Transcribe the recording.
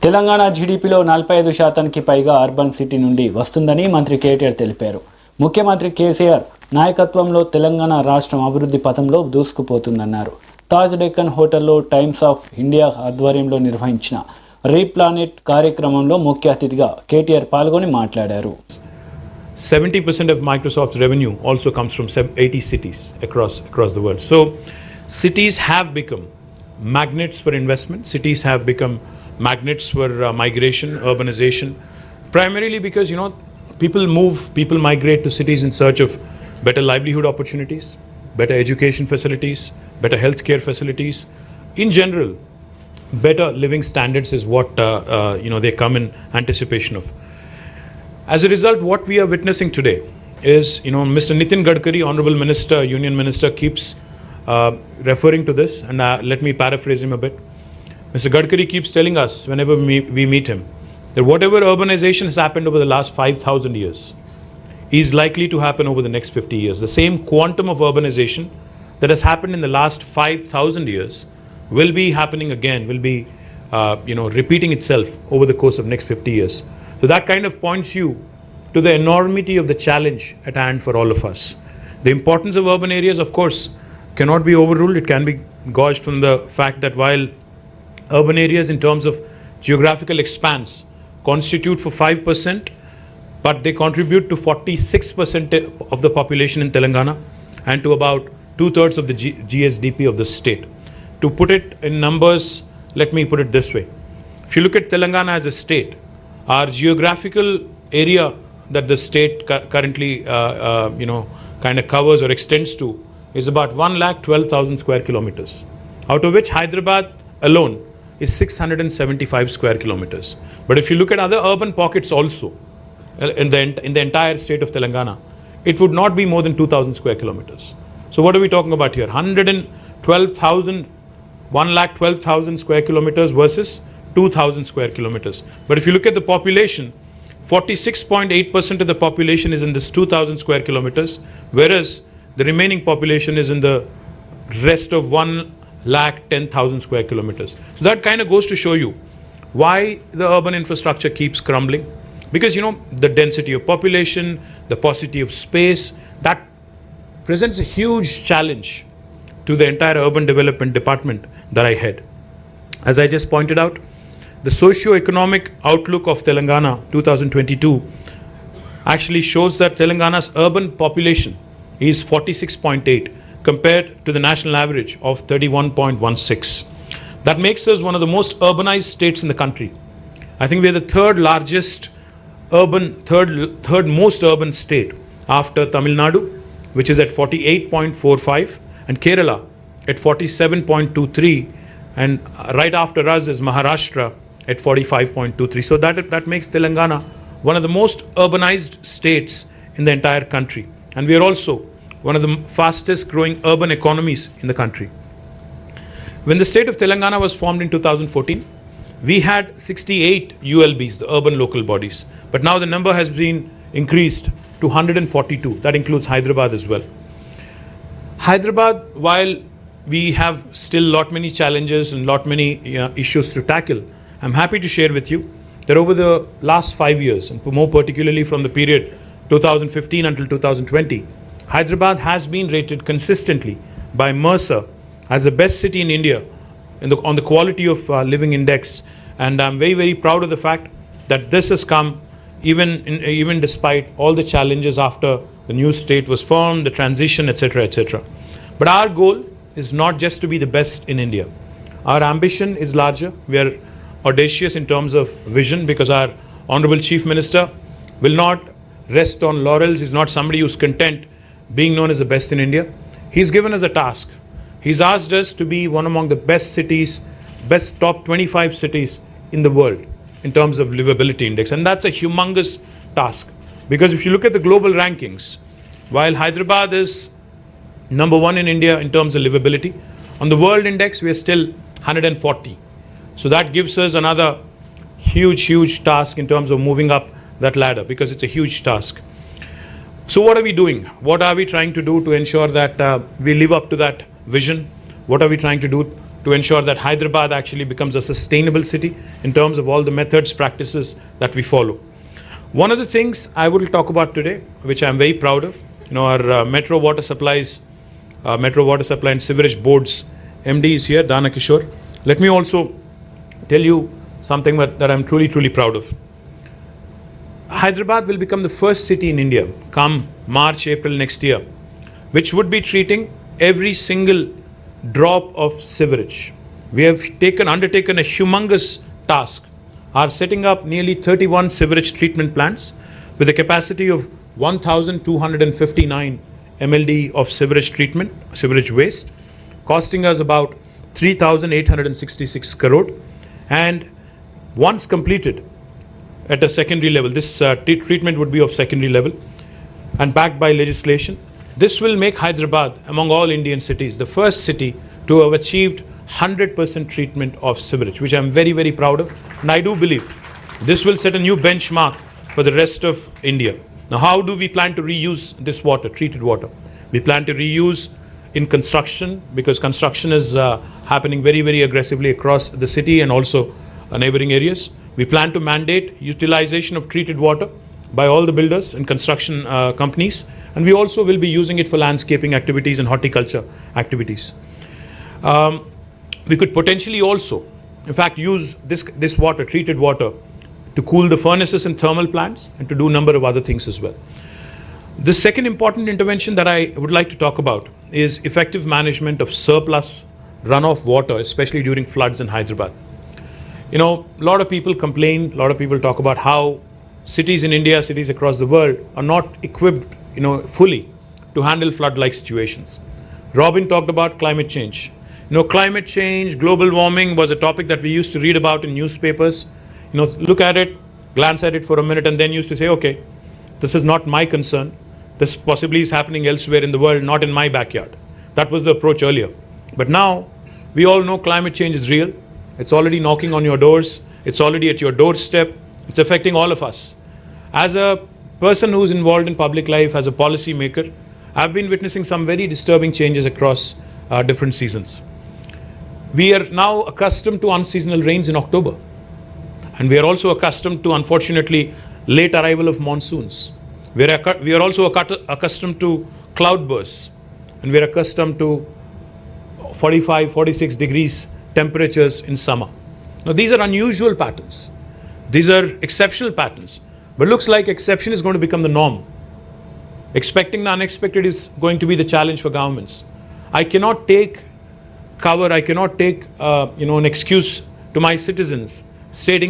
తెలంగాణ జీడీపీలో 45% పైగా urban city నుండి వస్తుందని మంత్రి కేటీఆర్ తెలిపారు. ముఖ్యమంత్రి కేసీఆర్ నాయకత్వంలో తెలంగాణ రాష్ట్రం అభివృద్ధి పథంలో దూసుకుపోతుందన్నారు. తాజ్ డెక్కన్ హోటల్లో టైమ్స్ ఆఫ్ ఇండియా ఆధ్వర్యంలో నిర్వహించిన రీప్లానెట్ కార్యక్రమంలో ముఖ్య అతిథిగా కేటీఆర్ పాల్గొని మాట్లాడారు. 70% of Microsoft's revenue also comes from 80 cities across the world. So cities have become magnets for investment. Cities have become magnets for migration, urbanization, primarily because people migrate to cities in search of better livelihood opportunities, better education facilities, better healthcare facilities. In general, better living standards is what they come in anticipation of. As a result, what we are witnessing today is, Mr. Nitin Gadkari, Honorable Minister, Union Minister, keeps referring to this, and let me paraphrase him a bit. Mr. Gadkari keeps telling us whenever we meet him that whatever urbanization has happened over the last 5,000 years is likely to happen over the next 50 years. The same quantum of urbanization that has happened in the last 5,000 years will be happening again, will be repeating itself over the course of next 50 years. So that kind of points you to the enormity of the challenge at hand for all of us. The importance of urban areas, of course, cannot be overruled. It can be gauged from the fact that while urban areas in terms of geographical expanse constitute for 5%, but they contribute to 46% of the population in Telangana and to about 2/3 of the GSDP of the state. To put it in numbers, let me put it this way. If you look at Telangana as a state, our geographical area that the state currently kind of covers or extends to is about 1,12,000 square kilometers, out of which Hyderabad alone is 675 square kilometers. But if you look at other urban pockets also in the entire state of Telangana, it would not be more than 2,000 square kilometers. So what are we talking about here? 1,12,000 square kilometers versus 2,000 square kilometers. But if you look at the population, 46.8% of the population is in this 2,000 square kilometers, whereas the remaining population is in the rest of 1,10,000 square kilometers. So that kind of goes to show you why the urban infrastructure keeps crumbling. Because the density of population, the paucity of space, that presents a huge challenge to the entire urban development department that I head. As I just pointed out, the socio-economic outlook of Telangana 2022 actually shows that Telangana's urban population is 46.8 compared to the national average of 31.16. That makes us one of the most urbanized states in the country. I think we are the third most urban state after Tamil Nadu, which is at 48.45, and Kerala at 47.23, and right after us is Maharashtra at 45.23. So that makes Telangana one of the most urbanized states in the entire country, and we are also one of the fastest growing urban economies in the country. When the state of Telangana was formed in 2014, we had 68 ULBs, the urban local bodies, but now the number has been increased to 142. That includes Hyderabad as well. Hyderabad, while we have still many challenges and many issues to tackle, I'm happy to share with you that over the last 5 years, and more particularly from the period 2015 until 2020, Hyderabad has been rated consistently by Mercer as the best city in India on the quality of living index, and I'm very, very proud of the fact that this has come even despite all the challenges after the new state was formed, the transition, etc., etc. But our goal is not just to be the best in India. Our ambition is larger. We are audacious in terms of vision, because our Honorable Chief Minister will not rest on laurels. He's not somebody who's content being known as the best in India. He's given us a task. He's asked us to be one among the best cities, best top 25 cities in the world in terms of livability index. And that's a humongous task, because if you look at the global rankings, while Hyderabad is number 1 in India in terms of livability, on the world index we are still 140. So that gives us another huge task in terms of moving up that ladder, because it's a huge task. So what are we doing? What are we trying to do to ensure that we live up to that vision? What are we trying to do to ensure that Hyderabad actually becomes a sustainable city in terms of all the methods, practices that we follow. One of the things I will talk about today, which I'm very proud of, our Metro Water Supply and Sewerage Board's MD is here, Dana Kishore. Let me also tell you something that I'm truly proud of. Hyderabad will become the first city in India come March, April next year, which would be treating every single drop of sewerage. We have undertaken a humongous task, are setting up nearly 31 sewerage treatment plants with a capacity of 1,259 MLD of sewerage waste, costing us about 3,866 crore. And once completed at a secondary level, this treatment would be of secondary level and backed by legislation. This will make Hyderabad, among all Indian cities, the first city to have achieved 100% treatment of sewerage, which I'm very proud of. And I do believe this will set a new benchmark for the rest of India. Now, how do we plan to reuse this water, treated water? We plan to reuse in construction, because construction is happening very aggressively across the city and also neighboring areas. We plan to mandate utilization of treated water by all the builders and construction companies, and we also will be using it for landscaping activities and horticulture activities. We could potentially also, in fact, use this water, treated water, to cool the furnaces and thermal plants and to do a number of other things as well. The second important intervention that I would like to talk about is effective management of surplus runoff water, especially during floods in Hyderabad. A lot of people complain, a lot of people talk about how cities in India, cities across the world are not equipped, fully to handle flood-like situations. Robin talked about climate change. Climate change, global warming was a topic that we used to read about in newspapers. Look at it, glance at it for a minute, and then used to say, okay, this is not my concern. This possibly is happening elsewhere in the world, not in my backyard. That was the approach earlier. But now, we all know climate change is real. It's already knocking on your doors. It's already at your doorstep. It's affecting all of us. As a person who's involved in public life, as a policy maker, I've been witnessing some very disturbing changes across different seasons. We are now accustomed to unseasonal rains in October. And we are also accustomed to, unfortunately, late arrival of monsoons. We are also accustomed to cloudbursts. And we are accustomed to 45, 46 degrees temperatures in summer. Now, these are unusual patterns. These are exceptional patterns. But looks like exception is going to become the norm. Expecting the unexpected is going to be the challenge for governments. I cannot take cover, I cannot take an excuse to my citizens stating